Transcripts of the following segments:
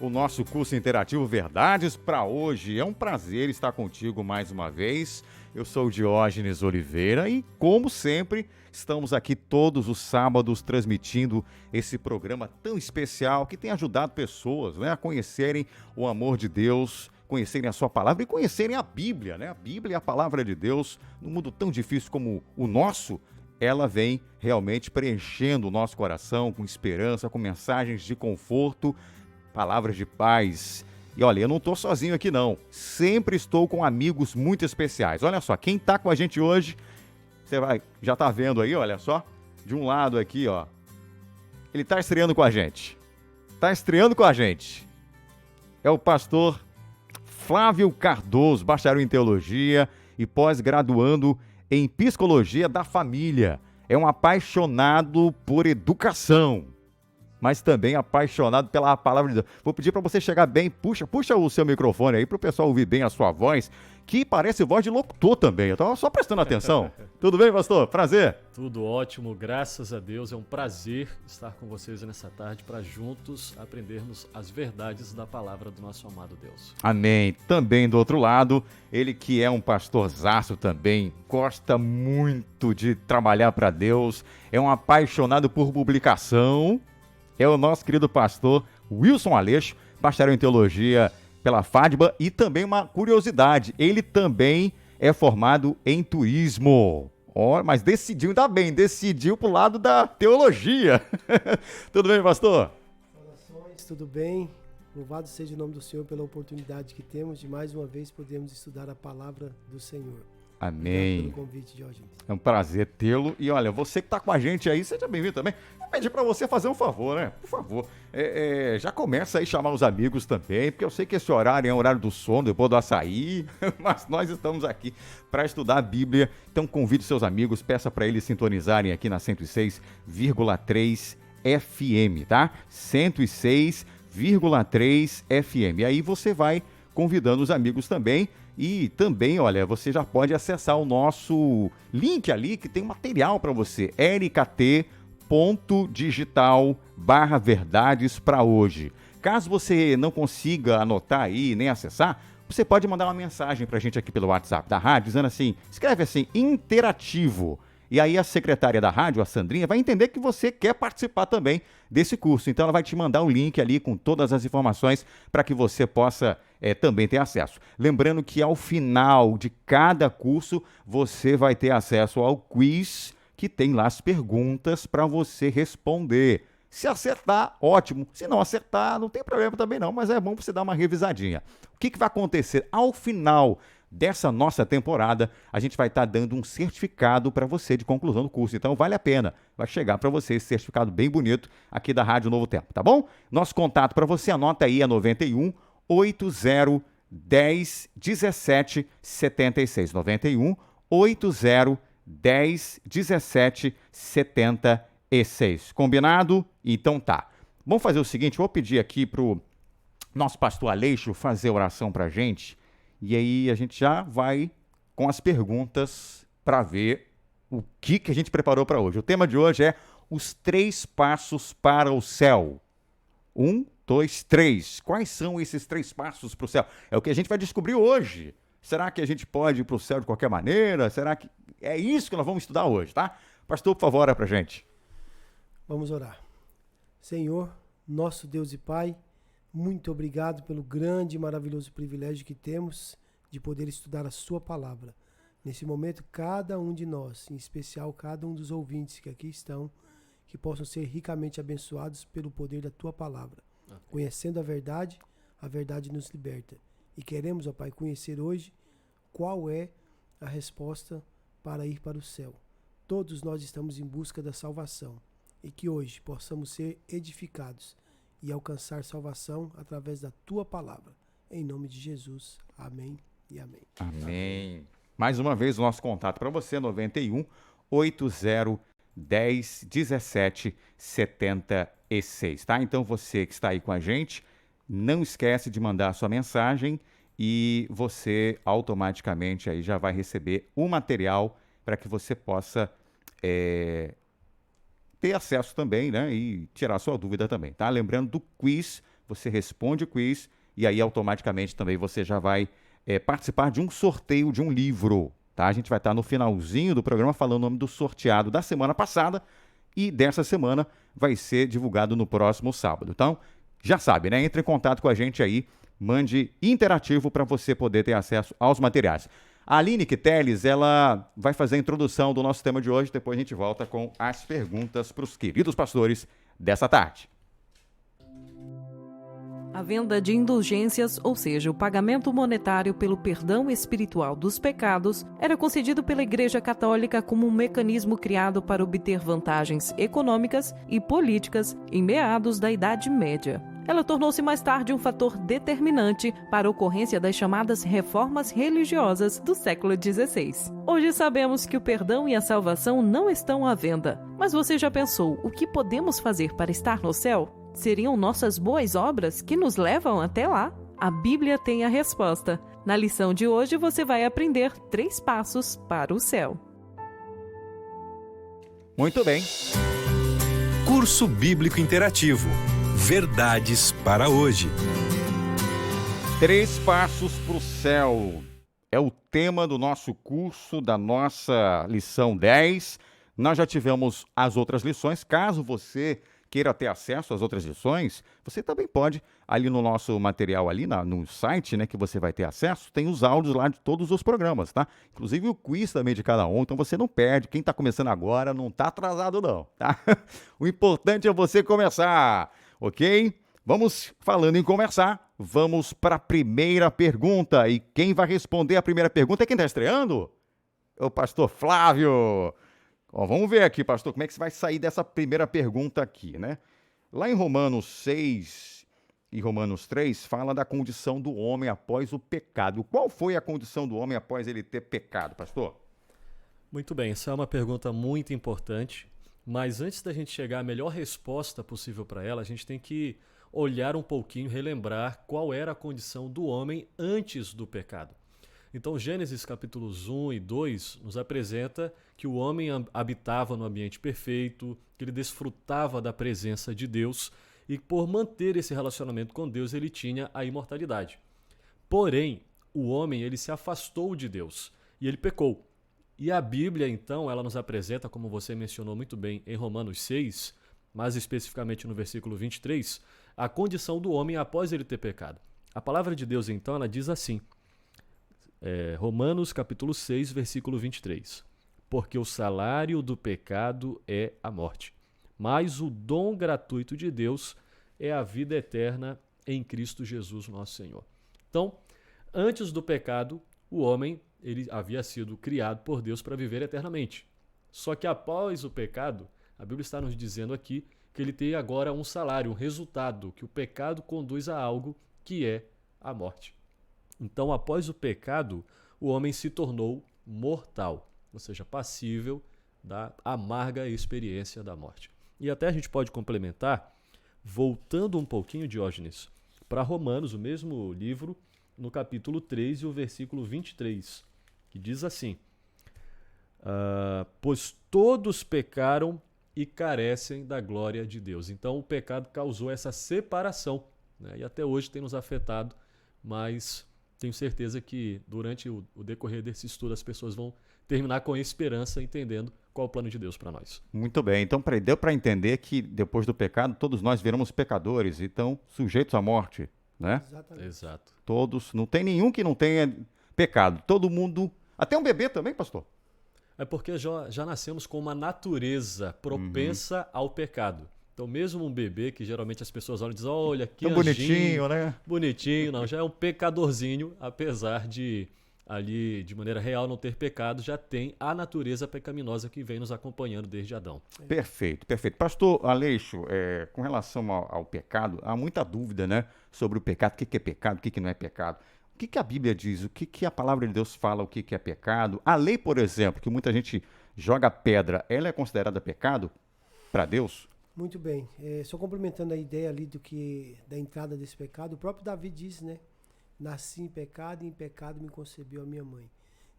o nosso curso interativo Verdades para hoje. É um prazer estar contigo mais uma vez. Eu sou o Diógenes Oliveira e, como sempre, estamos aqui todos os sábados transmitindo esse programa tão especial que tem ajudado pessoas, né, a conhecerem o amor de Deus, conhecerem a sua palavra e conhecerem a Bíblia, né? A Bíblia é a palavra de Deus. Num mundo tão difícil como o nosso, ela vem realmente preenchendo o nosso coração com esperança, com mensagens de conforto, palavras de paz. E olha, eu não estou sozinho aqui não, sempre estou com amigos muito especiais. Olha só, quem está com a gente hoje, já está vendo aí, olha só, de um lado aqui, ó, ele está estreando com a gente. É o pastor Flávio Cardoso, bacharel em teologia e pós-graduando em psicologia da família. É um apaixonado por educação, mas também apaixonado pela palavra de Deus. Vou pedir para você chegar bem, puxa o seu microfone aí para o pessoal ouvir bem a sua voz, que parece voz de locutor também. Eu estava só prestando atenção. Tudo bem, pastor? Prazer. Tudo ótimo, graças a Deus. É um prazer estar com vocês nessa tarde para juntos aprendermos as verdades da palavra do nosso amado Deus. Amém. Também do outro lado, ele que é um pastorzaço também, gosta muito de trabalhar para Deus, é um apaixonado por publicação. É o nosso querido pastor Wilson Aleixo, bacharel em teologia pela FADBA, e também uma curiosidade, ele também é formado em turismo. Mas decidiu, ainda bem, decidiu pro lado da teologia. Tudo bem, pastor? Saudações, tudo bem? Louvado seja o nome do Senhor pela oportunidade que temos de mais uma vez podermos estudar a palavra do Senhor. Amém. Obrigado pelo convite, Diógenes. É um prazer tê-lo. E olha, você que está com a gente aí, seja bem-vindo também. Vou pedir para você fazer um favor, né? Por favor. Já começa aí a chamar os amigos também, porque eu sei que esse horário é o horário do sono, depois do açaí, mas nós estamos aqui para estudar a Bíblia. Então convide seus amigos, peça para eles sintonizarem aqui na 106,3 FM, tá? 106,3 FM. E aí você vai convidando os amigos também. E também, olha, você já pode acessar o nosso link ali, que tem material para você, rkt.digital/verdades para hoje. Caso você não consiga anotar aí, nem acessar, você pode mandar uma mensagem para a gente aqui pelo WhatsApp da rádio, dizendo assim, escreve assim, interativo. E aí a secretária da rádio, a Sandrinha, vai entender que você quer participar também desse curso. Então ela vai te mandar um link ali com todas as informações para que você possa também ter acesso. Lembrando que ao final de cada curso você vai ter acesso ao quiz, que tem lá as perguntas para você responder. Se acertar, ótimo. Se não acertar, não tem problema também não, mas é bom para você dar uma revisadinha. O que vai acontecer ao final dessa nossa temporada? A gente vai estar dando um certificado para você de conclusão do curso. Então vale a pena. Vai chegar para você esse certificado bem bonito aqui da Rádio Novo Tempo, tá bom? Nosso contato para você, anota aí, é 91 80 10 17 76. 91 80 10 17 76. Combinado? Então tá. Vamos fazer o seguinte, vou pedir aqui pro nosso pastor Aleixo fazer a oração pra gente. E aí a gente já vai com as perguntas para ver o que a gente preparou para hoje. O tema de hoje é os 3 passos para o céu. 1, 2, 3. Quais são esses 3 passos para o céu? É o que a gente vai descobrir hoje. Será que a gente pode ir para o céu de qualquer maneira? Será que é isso que nós vamos estudar hoje, tá? Pastor, por favor, ora para a gente. Vamos orar. Senhor, nosso Deus e Pai, muito obrigado pelo grande e maravilhoso privilégio que temos de poder estudar a sua palavra. Nesse momento, cada um de nós, em especial cada um dos ouvintes que aqui estão, que possam ser ricamente abençoados pelo poder da tua palavra. Amém. Conhecendo a verdade nos liberta. E queremos, ó Pai, conhecer hoje qual é a resposta para ir para o céu. Todos nós estamos em busca da salvação e que hoje possamos ser edificados e alcançar salvação através da tua palavra. Em nome de Jesus. Amém e amém. Amém. Mais uma vez o nosso contato para você, 91 80 10 17 76, tá? Então você que está aí com a gente, não esquece de mandar a sua mensagem e você automaticamente aí já vai receber o material para que você possa ter acesso também, né? E tirar sua dúvida também, tá? Lembrando do quiz, você responde o quiz e aí automaticamente também você já vai participar de um sorteio de um livro, tá? A gente vai estar no finalzinho do programa falando o nome do sorteado da semana passada e dessa semana vai ser divulgado no próximo sábado. Então, já sabe, né? Entre em contato com a gente aí, mande interativo para você poder ter acesso aos materiais. A Aline Quiteles, ela vai fazer a introdução do nosso tema de hoje, depois a gente volta com as perguntas para os queridos pastores dessa tarde. A venda de indulgências, ou seja, o pagamento monetário pelo perdão espiritual dos pecados, era concedido pela Igreja Católica como um mecanismo criado para obter vantagens econômicas e políticas em meados da Idade Média. Ela tornou-se mais tarde um fator determinante para a ocorrência das chamadas reformas religiosas do século XVI. Hoje sabemos que o perdão e a salvação não estão à venda. Mas você já pensou o que podemos fazer para estar no céu? Seriam nossas boas obras que nos levam até lá? A Bíblia tem a resposta. Na lição de hoje você vai aprender 3 passos para o céu. Muito bem. Curso Bíblico Interativo. Verdades para hoje. 3 passos para o céu. É o tema do nosso curso, da nossa lição 10. Nós já tivemos as outras lições. Caso você queira ter acesso às outras lições, você também pode, ali no nosso material, ali no site, né, que você vai ter acesso, tem os áudios lá de todos os programas, tá? Inclusive o quiz também de cada um, então você não perde. Quem está começando agora não está atrasado não, tá? O importante é você começar, ok? Vamos, falando em começar, vamos para a primeira pergunta. E quem vai responder a primeira pergunta é quem está estreando? É o pastor Flávio. Ó, vamos ver aqui, pastor, como é que você vai sair dessa primeira pergunta aqui, né? Lá em Romanos 6 e Romanos 3, fala da condição do homem após o pecado. Qual foi a condição do homem após ele ter pecado, pastor? Muito bem, essa é uma pergunta muito importante, mas antes da gente chegar à melhor resposta possível para ela, a gente tem que olhar um pouquinho, relembrar qual era a condição do homem antes do pecado. Então, Gênesis capítulos 1 e 2 nos apresenta que o homem habitava no ambiente perfeito, que ele desfrutava da presença de Deus e por manter esse relacionamento com Deus ele tinha a imortalidade. Porém, o homem ele se afastou de Deus e ele pecou. E a Bíblia, então, ela nos apresenta, como você mencionou muito bem em Romanos 6, mais especificamente no versículo 23, a condição do homem após ele ter pecado. A palavra de Deus, então, ela diz assim, Romanos capítulo 6, versículo 23. Porque o salário do pecado é a morte, mas o dom gratuito de Deus é a vida eterna em Cristo Jesus nosso Senhor. Então, antes do pecado, o homem ele havia sido criado por Deus para viver eternamente. Só que após o pecado, a Bíblia está nos dizendo aqui que ele tem agora um salário, um resultado, que o pecado conduz a algo que é a morte. Então, após o pecado, o homem se tornou mortal, ou seja, passível da amarga experiência da morte. E até a gente pode complementar, voltando um pouquinho, Diógenes, para Romanos, o mesmo livro, no capítulo 3 e o versículo 23, que diz assim, pois todos pecaram e carecem da glória de Deus. Então, o pecado causou essa separação, né? E até hoje tem nos afetado, mas tenho certeza que durante o decorrer desse estudo as pessoas vão terminar com esperança, entendendo qual é o plano de Deus para nós. Muito bem, então deu para entender que depois do pecado todos nós viramos pecadores, então sujeitos à morte, né? Exatamente. Exato. Todos, não tem nenhum que não tenha pecado, todo mundo, até um bebê também, pastor? É porque já nascemos com uma natureza propensa ao pecado. Então, mesmo um bebê, que geralmente as pessoas olham e dizem, olha, que tão anjinho, bonitinho, né? Bonitinho, não, já é um pecadorzinho, apesar de ali, de maneira real, não ter pecado, já tem a natureza pecaminosa que vem nos acompanhando desde Adão. Perfeito, perfeito. Pastor Aleixo, com relação ao pecado, há muita dúvida, né, sobre o pecado, o que é pecado, o que não é pecado. O que a Bíblia diz, o que a palavra de Deus fala, o que é pecado. A lei, por exemplo, que muita gente joga pedra, ela é considerada pecado para Deus? Muito bem. Só complementando a ideia ali da entrada desse pecado, o próprio Davi diz, né? Nasci em pecado e em pecado me concebeu a minha mãe.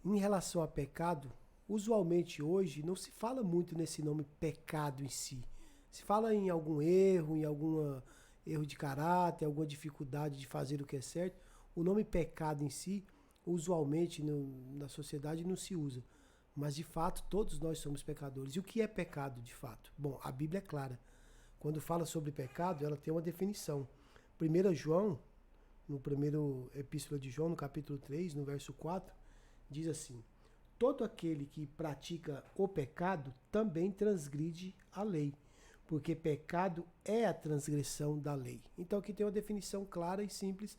Em relação a pecado, usualmente hoje não se fala muito nesse nome pecado em si. Se fala em algum erro, erro de caráter, alguma dificuldade de fazer o que é certo. O nome pecado em si, usualmente na sociedade não se usa. Mas de fato, todos nós somos pecadores. E o que é pecado de fato? Bom, a Bíblia é clara. Quando fala sobre pecado, ela tem uma definição. 1 João, no primeiro epístola de João, no capítulo 3, no verso 4, diz assim: todo aquele que pratica o pecado também transgride a lei, porque pecado é a transgressão da lei. Então aqui tem uma definição clara e simples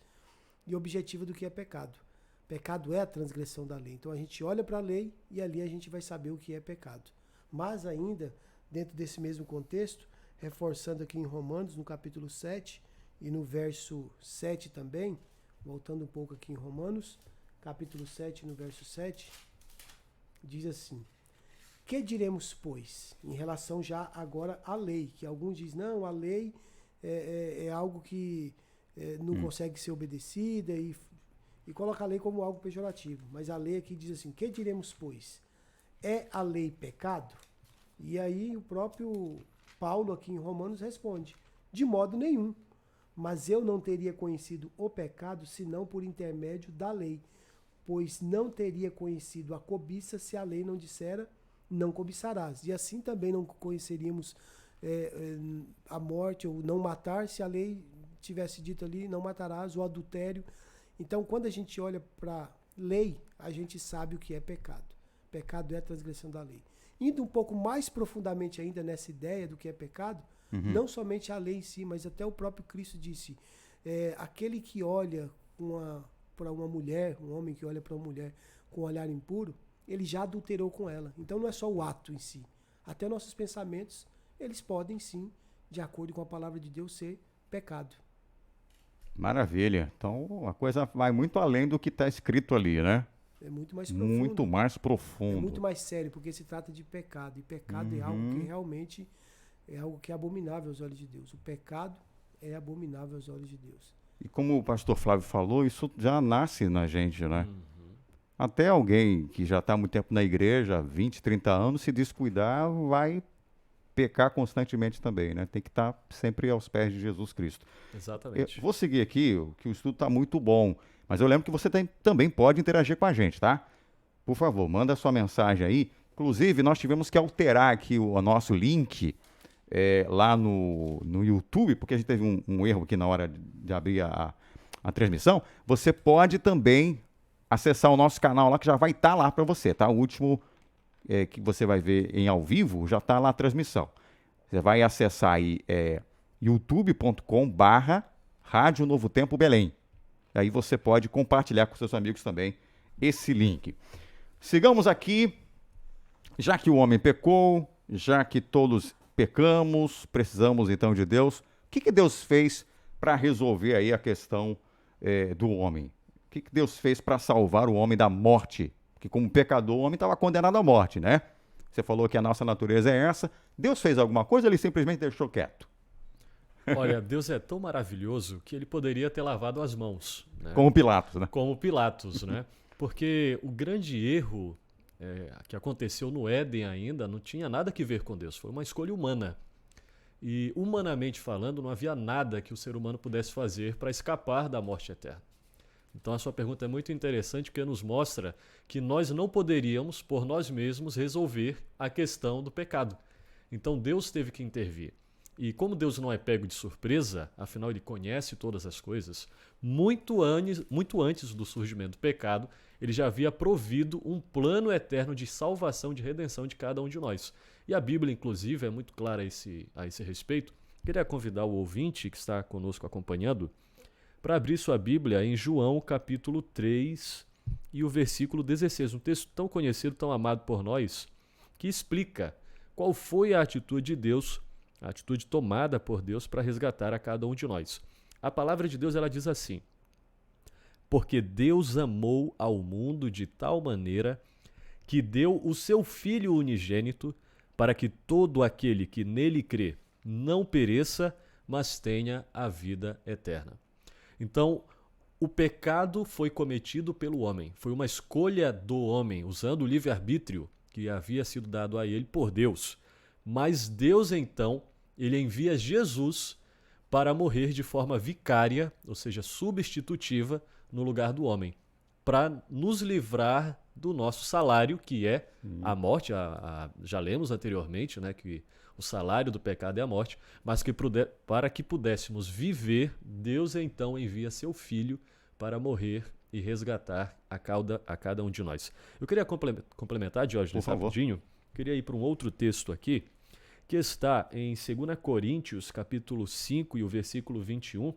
e objetiva do que é pecado. Pecado é a transgressão da lei. Então a gente olha para a lei e ali a gente vai saber o que é pecado. Mas ainda, dentro desse mesmo contexto, reforçando aqui em Romanos, no capítulo 7 e no verso 7 também, voltando um pouco aqui em Romanos, capítulo 7, no verso 7, diz assim: que diremos, pois, em relação já agora à lei? Que alguns dizem, não, a lei é algo que não consegue ser obedecida e coloca a lei como algo pejorativo. Mas a lei aqui diz assim: que diremos, pois? É a lei pecado? E aí o próprio Paulo aqui em Romanos responde: de modo nenhum. Mas eu não teria conhecido o pecado senão por intermédio da lei, pois não teria conhecido a cobiça se a lei não dissera, não cobiçarás. E assim também não conheceríamos a morte ou não matar se a lei tivesse dito ali, não matarás, o adultério. Então, quando a gente olha para lei, a gente sabe o que é pecado. Pecado é a transgressão da lei. Indo um pouco mais profundamente ainda nessa ideia do que é pecado, não somente a lei em si, mas até o próprio Cristo disse, aquele que olha para uma mulher, um homem que olha para uma mulher com um olhar impuro, ele já adulterou com ela. Então não é só o ato em si. Até nossos pensamentos, eles podem sim, de acordo com a palavra de Deus, ser pecado. Maravilha. Então a coisa vai muito além do que está escrito ali, né? É muito mais profundo. Muito mais profundo. É muito mais sério, porque se trata de pecado. E pecado é algo que realmente é algo que é abominável aos olhos de Deus. O pecado é abominável aos olhos de Deus. E como o pastor Flávio falou, isso já nasce na gente, né? Até alguém que já está há muito tempo na igreja, 20, 30 anos, se descuidar, vai pecar constantemente também, né? Tem que estar sempre aos pés de Jesus Cristo. Exatamente. Eu vou seguir aqui, que o estudo está muito bom, mas eu lembro que você também pode interagir com a gente, tá? Por favor, manda a sua mensagem aí. Inclusive, nós tivemos que alterar aqui o nosso link lá no YouTube, porque a gente teve um erro aqui na hora de abrir a transmissão. Você pode também acessar o nosso canal lá, que já vai estar lá para você, tá? O último que você vai ver em ao vivo, já está lá a transmissão. Você vai acessar aí youtube.com/Rádio Novo Tempo Belém. Aí você pode compartilhar com seus amigos também esse link. Sigamos aqui. Já que o homem pecou, já que todos pecamos, precisamos então de Deus. O que Deus fez para resolver aí a questão do homem? O que Deus fez para salvar o homem da morte? Porque como pecador, o homem estava condenado à morte, né? Você falou que a nossa natureza é essa. Deus fez alguma coisa ou ele simplesmente deixou quieto? Olha, Deus é tão maravilhoso que ele poderia ter lavado as mãos. Né? Como Pilatos, né? Como Pilatos, né? Porque o grande erro que aconteceu no Éden ainda não tinha nada a ver com Deus. Foi uma escolha humana. E, humanamente falando, não havia nada que o ser humano pudesse fazer para escapar da morte eterna. Então a sua pergunta é muito interessante porque nos mostra que nós não poderíamos, por nós mesmos, resolver a questão do pecado. Então Deus teve que intervir. E como Deus não é pego de surpresa, afinal ele conhece todas as coisas, muito antes do surgimento do pecado, ele já havia provido um plano eterno de salvação, de redenção de cada um de nós. E a Bíblia, inclusive, é muito clara a esse respeito. Queria convidar o ouvinte que está conosco acompanhando para abrir sua Bíblia em João capítulo 3 e o versículo 16, um texto tão conhecido, tão amado por nós, que explica qual foi a atitude de Deus, a atitude tomada por Deus para resgatar a cada um de nós. A palavra de Deus ela diz assim: porque Deus amou ao mundo de tal maneira que deu o seu Filho unigênito para que todo aquele que nele crê não pereça, mas tenha a vida eterna. Então, o pecado foi cometido pelo homem, foi uma escolha do homem, usando o livre-arbítrio que havia sido dado a ele por Deus. Mas Deus, então, ele envia Jesus para morrer de forma vicária, ou seja, substitutiva, no lugar do homem, para nos livrar do nosso salário, que é a morte. Já lemos anteriormente, né, que o salário do pecado é a morte, mas que para que pudéssemos viver, Deus então envia seu Filho para morrer e resgatar a cada um de nós. Eu queria complementar, Diógenes, rapidinho. Queria ir para um outro texto aqui, que está em 2 Coríntios, capítulo 5 e o versículo 21,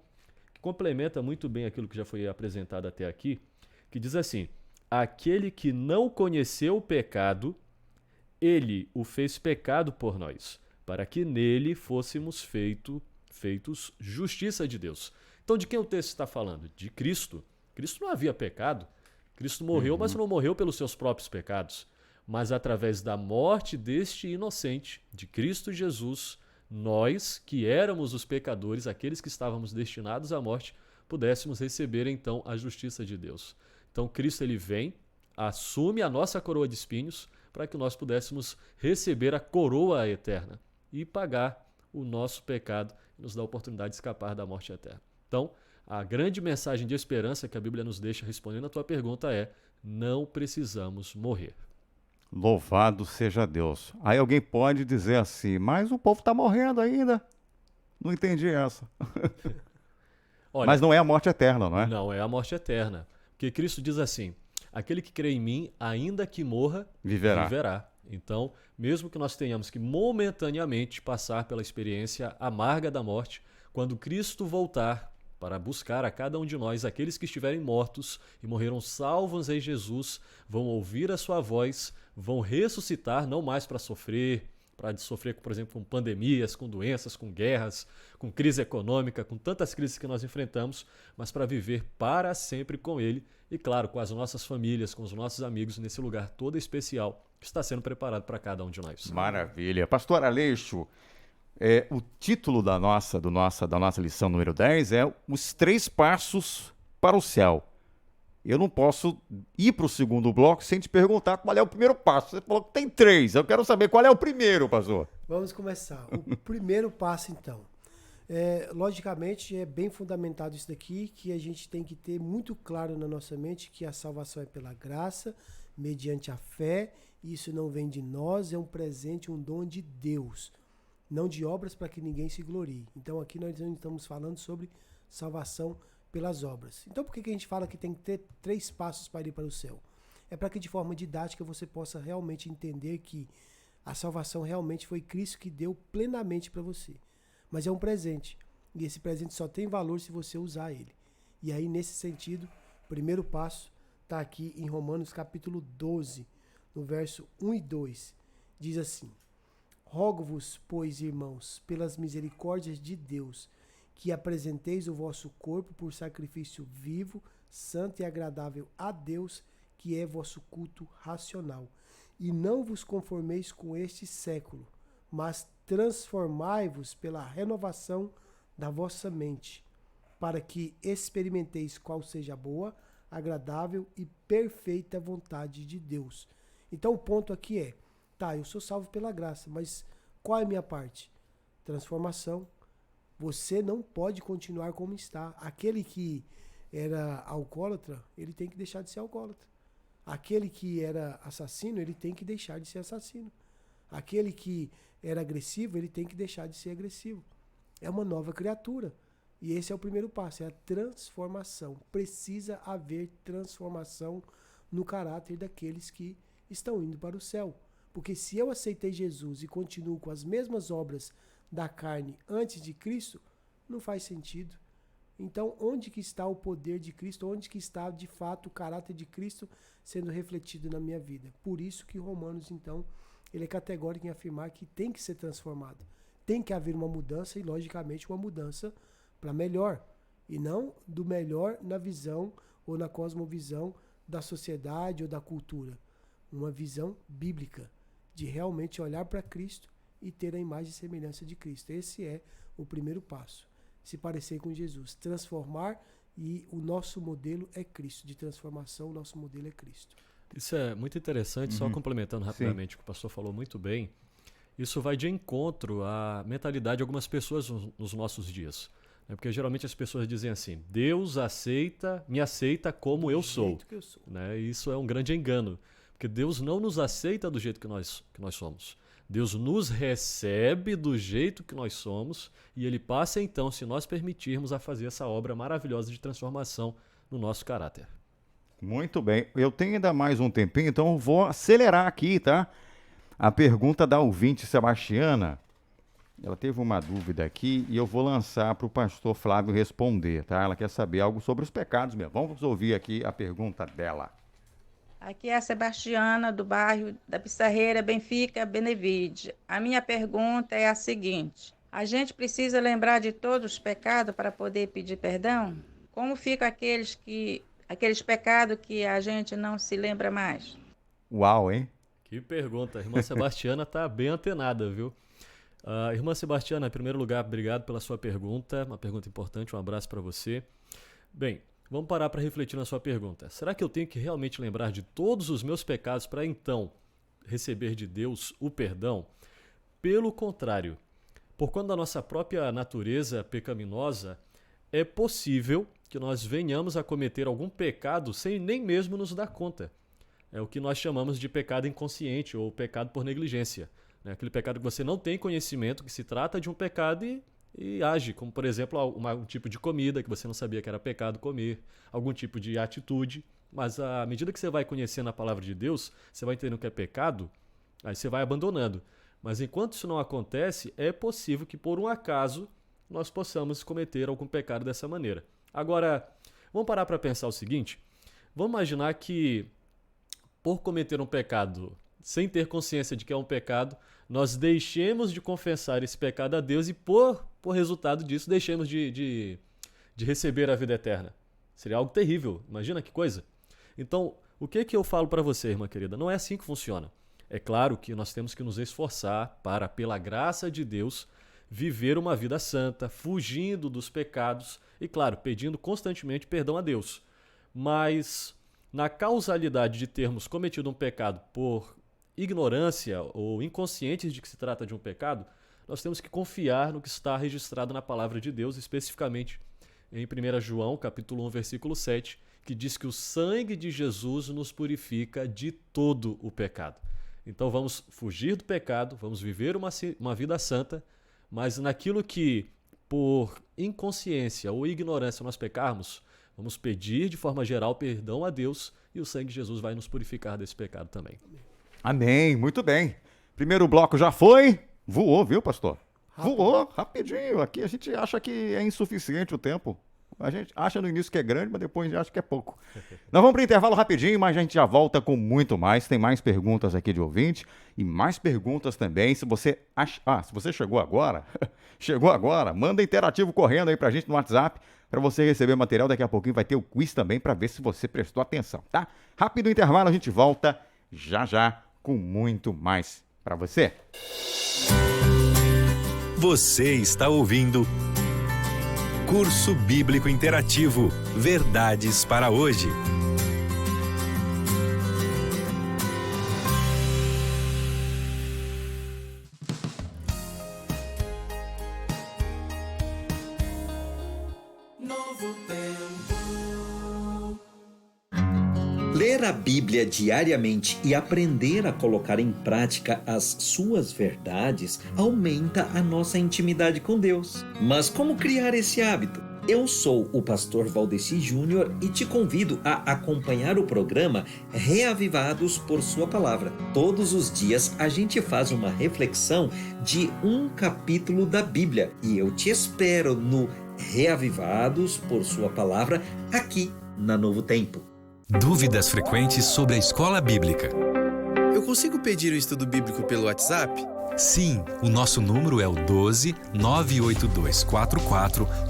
que complementa muito bem aquilo que já foi apresentado até aqui, que diz assim: aquele que não conheceu o pecado, ele o fez pecado por nós, para que nele fôssemos feitos justiça de Deus. Então, de quem o texto está falando? De Cristo. Cristo não havia pecado. Cristo morreu, mas não morreu pelos seus próprios pecados. Mas através da morte deste inocente, de Cristo Jesus, nós, que éramos os pecadores, aqueles que estávamos destinados à morte, pudéssemos receber então a justiça de Deus. Então Cristo ele vem, assume a nossa coroa de espinhos, para que nós pudéssemos receber a coroa eterna e pagar o nosso pecado e nos dar a oportunidade de escapar da morte eterna. Então, a grande mensagem de esperança que a Bíblia nos deixa respondendo a tua pergunta é: não precisamos morrer. Louvado seja Deus. Aí alguém pode dizer assim, mas o povo está morrendo ainda. Não entendi essa. Olha, mas não é a morte eterna, não é? Não é a morte eterna. Porque Cristo diz assim: aquele que crê em mim, ainda que morra, viverá. Então, mesmo que nós tenhamos que momentaneamente passar pela experiência amarga da morte, quando Cristo voltar para buscar a cada um de nós, aqueles que estiverem mortos e morreram salvos em Jesus, vão ouvir a sua voz, vão ressuscitar, não mais para sofrer, por exemplo, com pandemias, com doenças, com guerras, com crise econômica, com tantas crises que nós enfrentamos, mas para viver para sempre com Ele e, claro, com as nossas famílias, com os nossos amigos, nesse lugar todo especial que está sendo preparado para cada um de nós. Maravilha. Pastor Aleixo, o título da nossa lição número 10 é Os 3 Passos para o Céu. Eu não posso ir para o segundo bloco sem te perguntar qual é o primeiro passo. Você falou que tem 3. Eu quero saber qual é o primeiro, pastor. Vamos começar. O primeiro passo, então. Logicamente, é bem fundamentado isso daqui, que a gente tem que ter muito claro na nossa mente que a salvação é pela graça, mediante a fé. Isso não vem de nós, é um presente, um dom de Deus. Não de obras para que ninguém se glorie. Então aqui nós estamos falando sobre salvação pelas obras. Então por que a gente fala que tem que ter 3 passos para ir para o céu? É para que de forma didática você possa realmente entender que a salvação realmente foi Cristo que deu plenamente para você. Mas é um presente. E esse presente só tem valor se você usar ele. E aí nesse sentido, o primeiro passo está aqui em Romanos capítulo 12, no verso 1 e 2. Diz assim: rogo-vos, pois, irmãos, pelas misericórdias de Deus, que apresenteis o vosso corpo por sacrifício vivo, santo e agradável a Deus, que é vosso culto racional. E não vos conformeis com este século, mas transformai-vos pela renovação da vossa mente, para que experimenteis qual seja a boa, agradável e perfeita vontade de Deus. Então o ponto aqui é: tá, eu sou salvo pela graça, mas qual é a minha parte? Transformação. Você não pode continuar como está. Aquele que era alcoólatra, ele tem que deixar de ser alcoólatra. Aquele que era assassino, ele tem que deixar de ser assassino. Aquele que era agressivo, ele tem que deixar de ser agressivo. É uma nova criatura. E esse é o primeiro passo, é a transformação. Precisa haver transformação no caráter daqueles que estão indo para o céu. Porque se eu aceitei Jesus e continuo com as mesmas obras da carne antes de Cristo, não faz sentido. Então, onde que está o poder de Cristo? Onde que está, de fato, o caráter de Cristo sendo refletido na minha vida? Por isso que Romanos, então, ele é categórico em afirmar que tem que ser transformado. Tem que haver uma mudança e, logicamente, uma mudança para melhor. E não do melhor na visão ou na cosmovisão da sociedade ou da cultura. Uma visão bíblica, de realmente olhar para Cristo e ter a imagem e semelhança de Cristo. Esse é o primeiro passo. Se parecer com Jesus. Transformar, e o nosso modelo é Cristo. De transformação, o nosso modelo é Cristo. Isso é muito interessante, só complementando rapidamente o que o pastor falou muito bem. Isso vai de encontro à mentalidade de algumas pessoas nos nossos dias. Porque geralmente as pessoas dizem assim, Deus me aceita como eu sou. Do jeito que eu sou. Né? E isso é um grande engano, porque Deus não nos aceita do jeito que nós somos. Deus nos recebe do jeito que nós somos e Ele passa então, se nós permitirmos, a fazer essa obra maravilhosa de transformação no nosso caráter. Muito bem. Eu tenho ainda mais um tempinho, então eu vou acelerar aqui, tá? A pergunta da ouvinte Sebastiana, ela teve uma dúvida aqui e eu vou lançar para o pastor Flávio responder, tá? Ela quer saber algo sobre os pecados mesmo. Vamos ouvir aqui a pergunta dela. Aqui é a Sebastiana, do bairro da Pissarreira, Benfica, Benevide. A minha pergunta é a seguinte: a gente precisa lembrar de todos os pecados para poder pedir perdão? Como ficam aqueles pecados que a gente não se lembra mais? Uau, hein? Que pergunta. A irmã Sebastiana está bem antenada, viu? Irmã Sebastiana, em primeiro lugar, obrigado pela sua pergunta. Uma pergunta importante, um abraço para você. Bem, vamos parar para refletir na sua pergunta. Será que eu tenho que realmente lembrar de todos os meus pecados para então receber de Deus o perdão? Pelo contrário, por conta da nossa própria natureza pecaminosa, é possível que nós venhamos a cometer algum pecado sem nem mesmo nos dar conta. É o que nós chamamos de pecado inconsciente ou pecado por negligência. Né? Aquele pecado que você não tem conhecimento, que se trata de um pecado e age, como por exemplo um tipo de comida que você não sabia que era pecado comer, algum tipo de atitude, mas à medida que você vai conhecendo a palavra de Deus, você vai entendendo o que é pecado, aí você vai abandonando. Mas enquanto isso não acontece, é possível que por um acaso nós possamos cometer algum pecado dessa maneira. Agora, vamos parar para pensar o seguinte, vamos imaginar que por cometer um pecado sem ter consciência de que é um pecado, nós deixemos de confessar esse pecado a Deus e por resultado disso deixemos de receber a vida eterna. Seria algo terrível, imagina que coisa. Então, o que eu falo para você, irmã querida? Não é assim que funciona. É claro que nós temos que nos esforçar para, pela graça de Deus, viver uma vida santa, fugindo dos pecados e, claro, pedindo constantemente perdão a Deus. Mas na causalidade de termos cometido um pecado por ignorância ou inconscientes de que se trata de um pecado, nós temos que confiar no que está registrado na palavra de Deus, especificamente em 1 João, capítulo 1, versículo 7, que diz que o sangue de Jesus nos purifica de todo o pecado. Então vamos fugir do pecado, vamos viver uma vida santa, mas naquilo que por inconsciência ou ignorância nós pecarmos, vamos pedir de forma geral perdão a Deus e o sangue de Jesus vai nos purificar desse pecado também. Amém, muito bem. Primeiro bloco já foi. Voou, viu, pastor? Voou, rapidinho. Aqui a gente acha que é insuficiente o tempo. A gente acha no início que é grande, mas depois a gente acha que é pouco. Nós vamos para o intervalo rapidinho, mas a gente já volta com muito mais. Tem mais perguntas aqui de ouvinte e mais perguntas também. Se você se você chegou agora, manda interativo correndo aí pra gente no WhatsApp para você receber material. Daqui a pouquinho vai ter o quiz também para ver se você prestou atenção, tá? Rápido intervalo, a gente volta já com muito mais para você. Você está ouvindo Curso Bíblico Interativo, Verdades para Hoje. Ler a Bíblia diariamente e aprender a colocar em prática as suas verdades aumenta a nossa intimidade com Deus. Mas como criar esse hábito? Eu sou o pastor Valdeci Júnior e te convido a acompanhar o programa Reavivados por Sua Palavra. Todos os dias a gente faz uma reflexão de um capítulo da Bíblia e eu te espero no Reavivados por Sua Palavra aqui na Novo Tempo. Dúvidas frequentes sobre a escola bíblica. Eu consigo pedir o estudo bíblico pelo WhatsApp? Sim, o nosso número é o 12 98244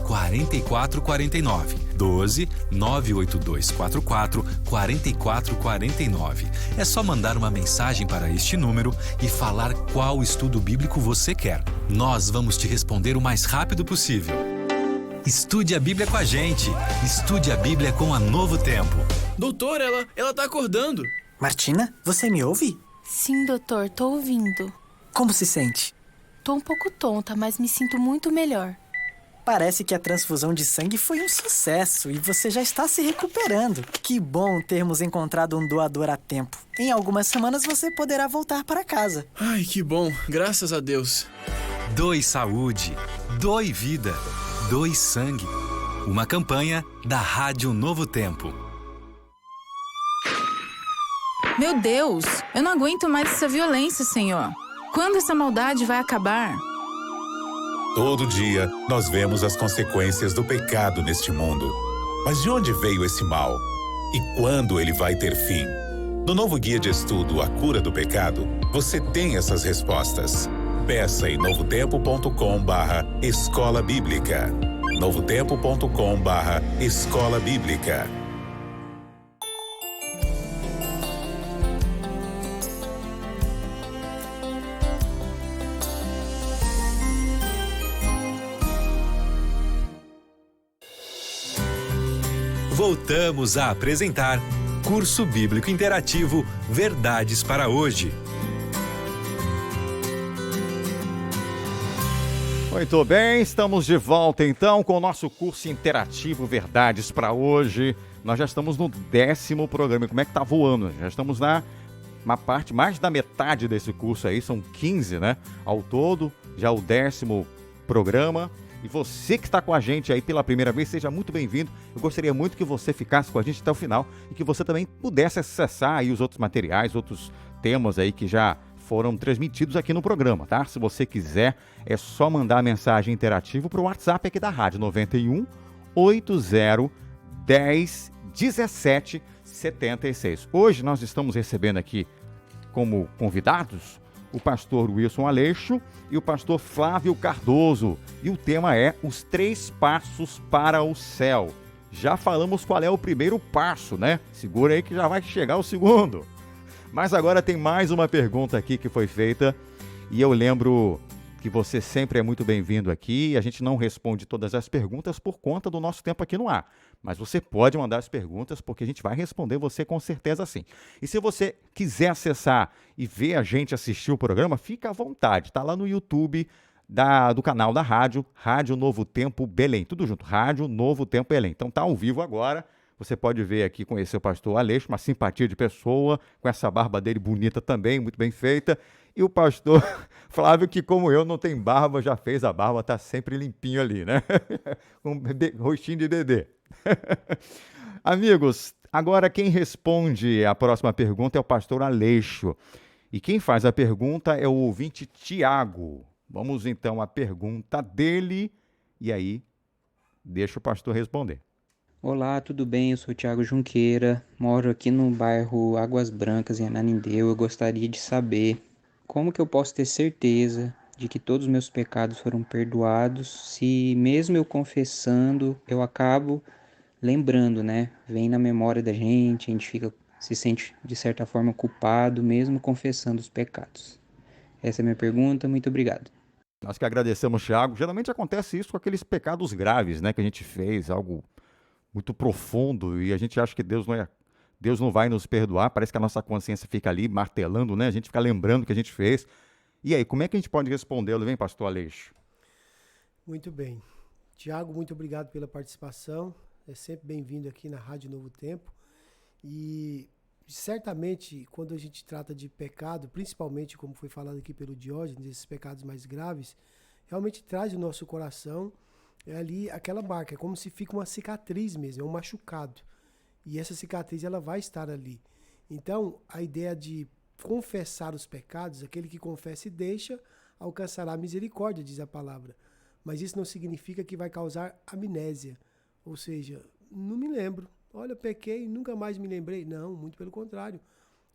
4449. 12 98244 4449. É só mandar uma mensagem para este número e falar qual estudo bíblico você quer. Nós vamos te responder o mais rápido possível. Estude a Bíblia com a gente. Estude a Bíblia com a Novo Tempo. Doutor, ela tá acordando. Martina, você me ouve? Sim, doutor, tô ouvindo. Como se sente? Tô um pouco tonta, mas me sinto muito melhor. Parece que a transfusão de sangue foi um sucesso e você já está se recuperando. Que bom termos encontrado um doador a tempo. Em algumas semanas você poderá voltar para casa. Ai, que bom. Graças a Deus. Doe saúde, doe vida, doe sangue. Uma campanha da Rádio Novo Tempo. Meu Deus, eu não aguento mais essa violência, Senhor. Quando essa maldade vai acabar? Todo dia, nós vemos as consequências do pecado neste mundo. Mas de onde veio esse mal? E quando ele vai ter fim? No novo guia de estudo A Cura do Pecado, você tem essas respostas. Peça em novotempo.com/escola bíblica. novotempo.com/escola bíblica. Voltamos a apresentar Curso Bíblico Interativo Verdades para Hoje. Muito bem, estamos de volta então com o nosso curso interativo Verdades para Hoje. Nós já estamos no 10º programa. Como é que tá voando? Já estamos na parte, mais da metade desse curso aí, são 15, né? Ao todo, já o 10º programa. E você que está com a gente aí pela primeira vez, seja muito bem-vindo. Eu gostaria muito que você ficasse com a gente até o final e que você também pudesse acessar aí os outros materiais, outros temas aí que já foram transmitidos aqui no programa, tá? Se você quiser, é só mandar a mensagem interativa para o WhatsApp aqui da Rádio 91 80 10 17 76. Hoje nós estamos recebendo aqui como convidados o pastor Wilson Aleixo e o pastor Flávio Cardoso. E o tema é os 3 passos para o céu. Já falamos qual é o primeiro passo, né? Segura aí que já vai chegar o segundo. Mas agora tem mais uma pergunta aqui que foi feita e eu lembro que você sempre é muito bem-vindo aqui. A gente não responde todas as perguntas por conta do nosso tempo aqui no ar, mas você pode mandar as perguntas porque a gente vai responder você com certeza sim. E se você quiser acessar e ver a gente assistir o programa, fica à vontade. Está lá no YouTube do canal da rádio, Rádio Novo Tempo Belém. Tudo junto, Rádio Novo Tempo Belém. Então tá ao vivo agora. Você pode ver aqui, conhecer o pastor Aleixo, uma simpatia de pessoa, com essa barba dele bonita também, muito bem feita. E o pastor Flávio, que como eu não tem barba, já fez a barba, tá sempre limpinho ali, né? Com um rostinho de bebê. Amigos, agora quem responde a próxima pergunta é o pastor Aleixo. E quem faz a pergunta é o ouvinte Tiago. Vamos então à pergunta dele e aí deixa o pastor responder. Olá, tudo bem? Eu sou o Thiago Junqueira, moro aqui no bairro Águas Brancas, em Ananindeua. Eu gostaria de saber como que eu posso ter certeza de que todos os meus pecados foram perdoados, se mesmo eu confessando, eu acabo lembrando, né? Vem na memória da gente, a gente se sente de certa forma culpado, mesmo confessando os pecados. Essa é a minha pergunta, muito obrigado. Nós que agradecemos, Thiago. Geralmente acontece isso com aqueles pecados graves, né? Que a gente fez, algo muito profundo, e a gente acha que Deus não vai nos perdoar, parece que a nossa consciência fica ali martelando, né? A gente fica lembrando o que a gente fez. E aí, como é que a gente pode respondê-lo, vem, pastor Aleixo? Muito bem. Tiago, muito obrigado pela participação. É sempre bem-vindo aqui na Rádio Novo Tempo. E certamente, quando a gente trata de pecado, principalmente como foi falado aqui pelo Diógenes, esses pecados mais graves, realmente traz o nosso coração ali aquela marca, é como se fica uma cicatriz mesmo, é um machucado. E essa cicatriz ela vai estar ali. Então, a ideia de confessar os pecados, aquele que confessa e deixa, alcançará a misericórdia, diz a palavra. Mas isso não significa que vai causar amnésia. Ou seja, não me lembro. Olha, pequei e nunca mais me lembrei. Não, muito pelo contrário.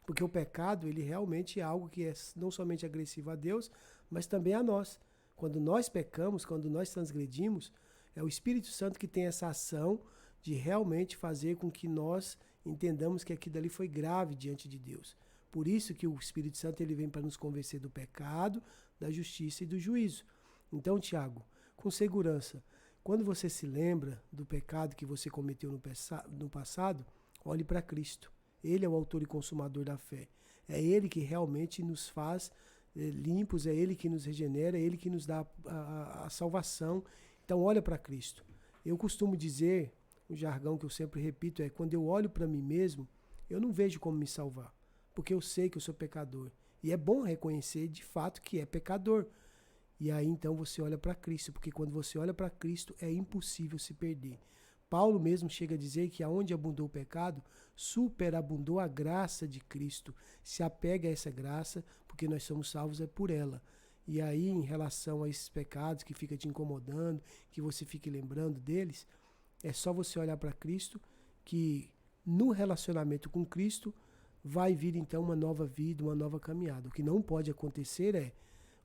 Porque o pecado, ele realmente é algo que é não somente agressivo a Deus, mas também a nós. Quando nós pecamos, quando nós transgredimos, é o Espírito Santo que tem essa ação de realmente fazer com que nós entendamos que aquilo ali foi grave diante de Deus. Por isso que o Espírito Santo ele vem para nos convencer do pecado, da justiça e do juízo. Então, Tiago, com segurança, quando você se lembra do pecado que você cometeu no passado, olhe para Cristo. Ele é o autor e consumador da fé. É Ele que realmente nos faz limpos, é Ele que nos regenera, é Ele que nos dá a salvação Então olha para Cristo. Eu costumo dizer, o jargão que eu sempre repito é, quando eu olho para mim mesmo, eu não vejo como me salvar, porque eu sei que eu sou pecador. E é bom reconhecer de fato que é pecador. E aí então você olha para Cristo, porque quando você olha para Cristo é impossível se perder. Paulo mesmo chega a dizer que aonde abundou o pecado, superabundou a graça de Cristo. Se apega a essa graça, porque nós somos salvos é por ela. E aí, em relação a esses pecados que fica te incomodando, que você fique lembrando deles, é só você olhar para Cristo, que no relacionamento com Cristo vai vir então uma nova vida, uma nova caminhada. O que não pode acontecer é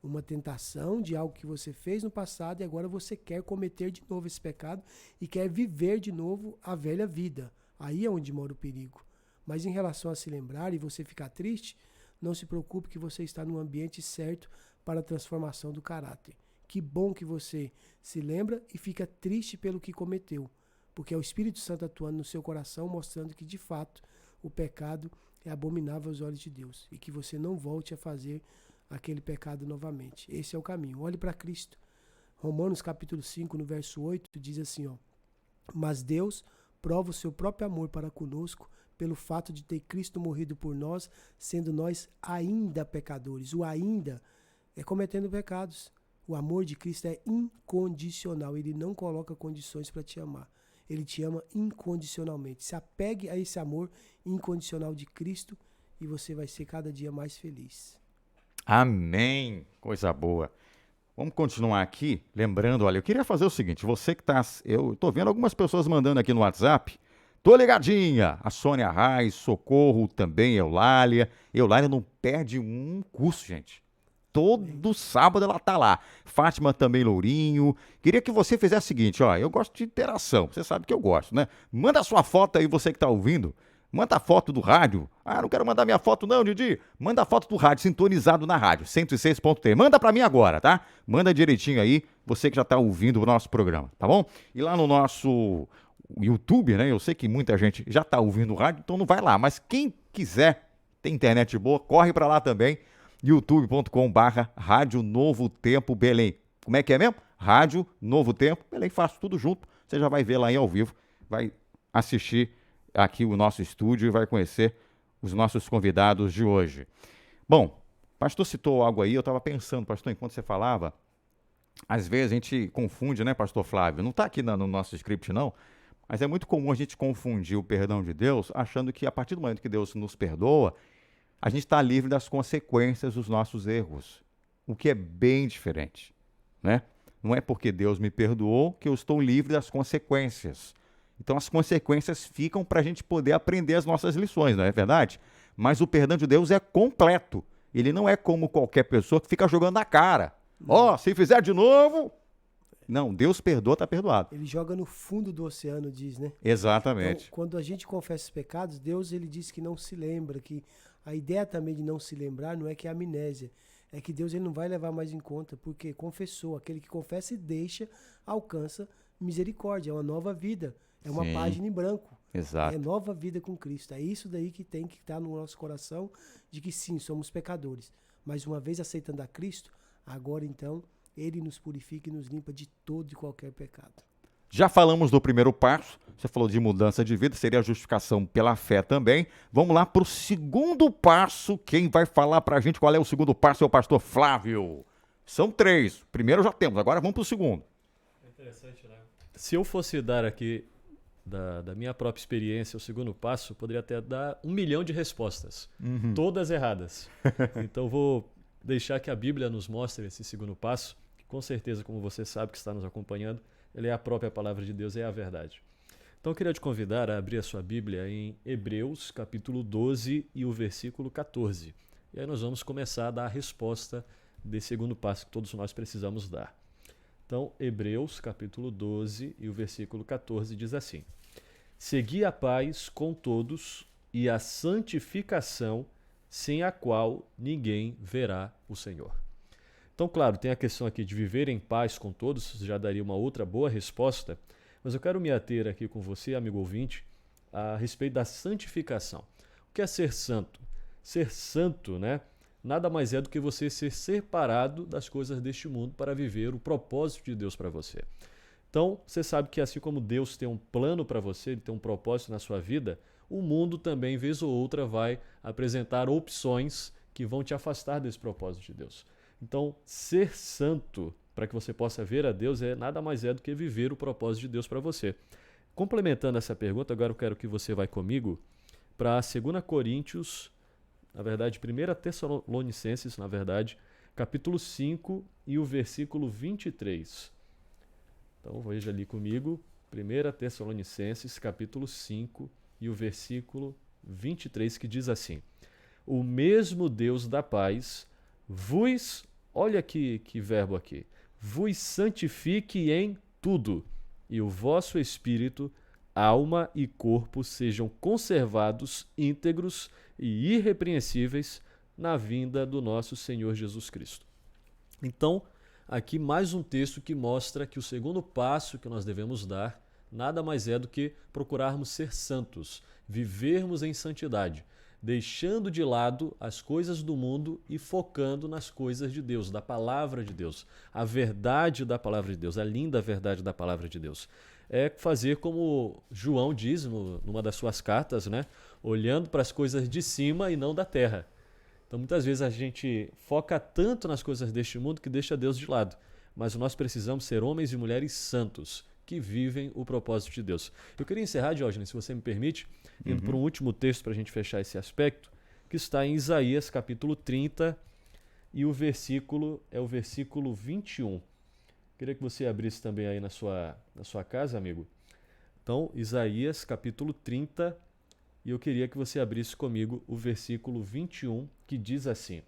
uma tentação de algo que você fez no passado e agora você quer cometer de novo esse pecado e quer viver de novo a velha vida. Aí é onde mora o perigo. Mas em relação a se lembrar e você ficar triste, não se preocupe que você está no ambiente certo para a transformação do caráter. Que bom que você se lembra e fica triste pelo que cometeu, porque é o Espírito Santo atuando no seu coração, mostrando que de fato o pecado é abominável aos olhos de Deus e que você não volte a fazer aquele pecado novamente. Esse é o caminho. Olhe para Cristo. Romanos capítulo 5, no verso 8, diz assim, ó: mas Deus prova o seu próprio amor para conosco pelo fato de ter Cristo morrido por nós, sendo nós ainda pecadores. O ainda é cometendo pecados. O amor de Cristo é incondicional. Ele não coloca condições para te amar. Ele te ama incondicionalmente. Se apegue a esse amor incondicional de Cristo e você vai ser cada dia mais feliz. Amém. Coisa boa. Vamos continuar aqui, lembrando, olha, eu queria fazer o seguinte, você que tá, eu tô vendo algumas pessoas mandando aqui no WhatsApp, tô ligadinha, a Sônia Reis, Socorro também, Eulália não perde um curso, gente. Todo sábado ela tá lá. Fátima também, Lourinho. Queria que você fizesse o seguinte, ó, eu gosto de interação, você sabe que eu gosto, né? Manda a sua foto aí, você que tá ouvindo. Manda a foto do rádio. Ah, não quero mandar minha foto não, Didi. Manda a foto do rádio, sintonizado na rádio, 106.3. Manda pra mim agora, tá? Manda direitinho aí, você que já tá ouvindo o nosso programa, tá bom? E lá no nosso YouTube, né? Eu sei que muita gente já tá ouvindo o rádio, então não vai lá. Mas quem quiser, tem internet boa, corre pra lá também. youtube.com/Rádio Novo Tempo Belém. Como é que é mesmo? Rádio Novo Tempo Belém. Faço tudo junto. Você já vai ver lá em ao vivo. Vai assistir aqui o nosso estúdio e vai conhecer os nossos convidados de hoje. Bom, o pastor citou algo aí, eu estava pensando, pastor, enquanto você falava, às vezes a gente confunde, né, pastor Flávio? Não está aqui no nosso script, não, mas é muito comum a gente confundir o perdão de Deus, achando que a partir do momento que Deus nos perdoa, a gente está livre das consequências dos nossos erros, o que é bem diferente, né? Não é porque Deus me perdoou que eu estou livre das consequências. Então as consequências ficam para a gente poder aprender as nossas lições, não é verdade? Mas o perdão de Deus é completo. Ele não é como qualquer pessoa que fica jogando na cara. Ó, se fizer de novo... Não, Deus perdoa, está perdoado. Ele joga no fundo do oceano, diz, né? Exatamente. Então, quando a gente confessa os pecados, Deus ele diz que não se lembra, que a ideia também de não se lembrar não é que é amnésia, é que Deus ele não vai levar mais em conta, porque confessou. Aquele que confessa e deixa, alcança misericórdia, é uma nova vida. É uma página em branco. Exato. É nova vida com Cristo. É isso daí que tem que estar no nosso coração, de que sim, somos pecadores. Mas uma vez aceitando a Cristo, agora então, Ele nos purifica e nos limpa de todo e qualquer pecado. Já falamos do primeiro passo, você falou de mudança de vida, seria a justificação pela fé também. Vamos lá para o segundo passo. Quem vai falar para a gente qual é o segundo passo é o pastor Flávio. São 3. Primeiro já temos, agora vamos para o segundo. É interessante, né? Se eu fosse dar aqui da minha própria experiência, o segundo passo, poderia até dar 1 milhão de respostas, todas erradas. Então vou deixar que a Bíblia nos mostre esse segundo passo, que com certeza, como você sabe que está nos acompanhando, ele é a própria palavra de Deus, é a verdade. Então eu queria te convidar a abrir a sua Bíblia em Hebreus, capítulo 12 e o versículo 14. E aí nós vamos começar a dar a resposta desse segundo passo que todos nós precisamos dar. Então, Hebreus, capítulo 12 e o versículo 14 diz assim: segui a paz com todos e a santificação, sem a qual ninguém verá o Senhor. Então, claro, tem a questão aqui de viver em paz com todos, já daria uma outra boa resposta, mas eu quero me ater aqui com você, amigo ouvinte, a respeito da santificação. O que é ser santo? Ser santo, né? Nada mais é do que você ser separado das coisas deste mundo para viver o propósito de Deus para você. Então, você sabe que assim como Deus tem um plano para você, Ele tem um propósito na sua vida, o mundo também, vez ou outra, vai apresentar opções que vão te afastar desse propósito de Deus. Então, ser santo, para que você possa ver a Deus, nada mais é do que viver o propósito de Deus para você. Complementando essa pergunta, agora eu quero que você vá comigo para 2 Coríntios, na verdade, 1 Tessalonicenses, na verdade, capítulo 5 e o versículo 23. Então, veja ali comigo, 1 Tessalonicenses, capítulo 5 e o versículo 23, que diz assim: o mesmo Deus da paz vos, olha que verbo aqui, vos santifique em tudo, e o vosso espírito, alma e corpo sejam conservados íntegros e irrepreensíveis na vinda do nosso Senhor Jesus Cristo. Então, aqui mais um texto que mostra que o segundo passo que nós devemos dar nada mais é do que procurarmos ser santos, vivermos em santidade, deixando de lado as coisas do mundo e focando nas coisas de Deus, da palavra de Deus, a verdade da palavra de Deus, a linda verdade da palavra de Deus. É fazer como João diz numa das suas cartas, né? Olhando para as coisas de cima e não da terra. Então, muitas vezes a gente foca tanto nas coisas deste mundo que deixa Deus de lado. Mas nós precisamos ser homens e mulheres santos, que vivem o propósito de Deus. Eu queria encerrar, Diógenes, se você me permite, indo para um último texto para a gente fechar esse aspecto, que está em Isaías, capítulo 30, e o versículo é o versículo 21. Queria que você abrisse também aí na sua casa, amigo. Então, Isaías, capítulo 30, e eu queria que você abrisse comigo o versículo 21, que diz assim: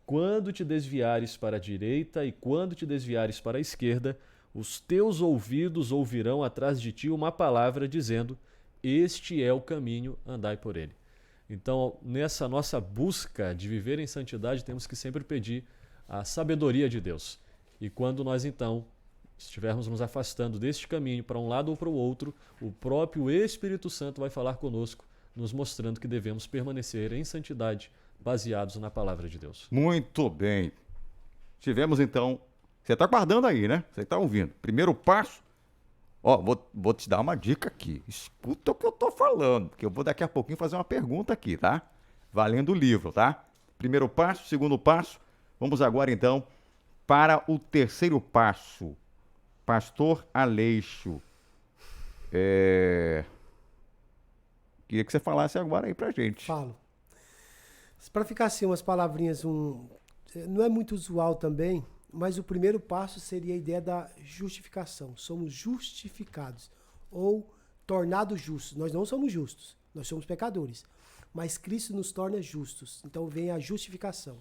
quando te desviares para a direita e quando te desviares para a esquerda, os teus ouvidos ouvirão atrás de ti uma palavra dizendo: este é o caminho, andai por ele. Então, nessa nossa busca de viver em santidade, temos que sempre pedir a sabedoria de Deus. E quando nós, então, estivermos nos afastando deste caminho para um lado ou para o outro, o próprio Espírito Santo vai falar conosco, nos mostrando que devemos permanecer em santidade, baseados na palavra de Deus. Muito bem. Tivemos, então... Você está guardando aí, né? Você está ouvindo. Primeiro passo, ó, vou te dar uma dica aqui. Escuta o que eu estou falando, porque eu vou daqui a pouquinho fazer uma pergunta aqui, tá? Valendo o livro, tá? Primeiro passo, segundo passo. Vamos agora, então, para o terceiro passo. Pastor Aleixo. Queria que você falasse agora aí pra gente. Falo. Para ficar assim, umas palavrinhas, não é muito usual também, mas o primeiro passo seria a ideia da justificação. Somos justificados ou tornados justos. Nós não somos justos, nós somos pecadores. Mas Cristo nos torna justos. Então vem a justificação.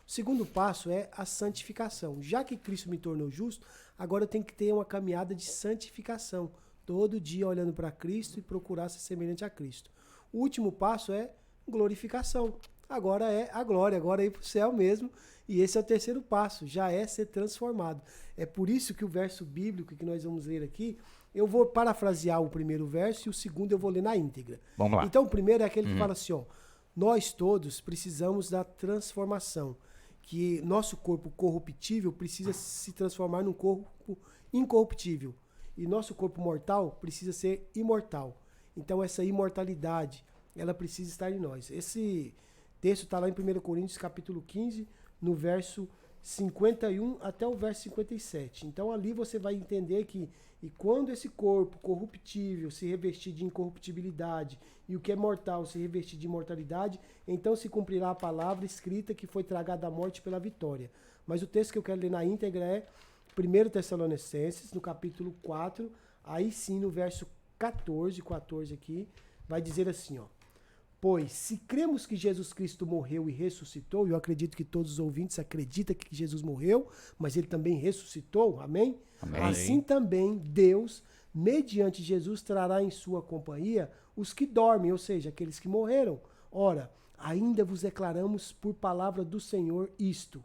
O segundo passo é a santificação. Já que Cristo me tornou justo, agora eu tenho que ter uma caminhada de santificação. Todo dia olhando para Cristo e procurar ser semelhante a Cristo. O último passo é glorificação. Agora é a glória, agora é ir para o céu mesmo. E esse é o terceiro passo, já é ser transformado. É por isso que o verso bíblico que nós vamos ler aqui, eu vou parafrasear o primeiro verso e o segundo eu vou ler na íntegra. Vamos lá. Então o primeiro é aquele que fala assim, ó, nós todos precisamos da transformação, que nosso corpo corruptível precisa se transformar num corpo incorruptível. E nosso corpo mortal precisa ser imortal. Então essa imortalidade, ela precisa estar em nós. Esse texto está lá em 1 Coríntios capítulo 15, no verso 51 até o verso 57. Então ali você vai entender que e quando esse corpo corruptível se revestir de incorruptibilidade e o que é mortal se revestir de imortalidade, então se cumprirá a palavra escrita que foi tragada a morte pela vitória. Mas o texto que eu quero ler na íntegra é 1 Tessalonicenses, no capítulo 4, aí sim no verso 14 aqui, vai dizer assim, ó: pois, se cremos que Jesus Cristo morreu e ressuscitou, e eu acredito que todos os ouvintes acreditam que Jesus morreu, mas ele também ressuscitou, amém? Amém. Assim também Deus, mediante Jesus, trará em sua companhia os que dormem, ou seja, aqueles que morreram. Ora, ainda vos declaramos por palavra do Senhor isto: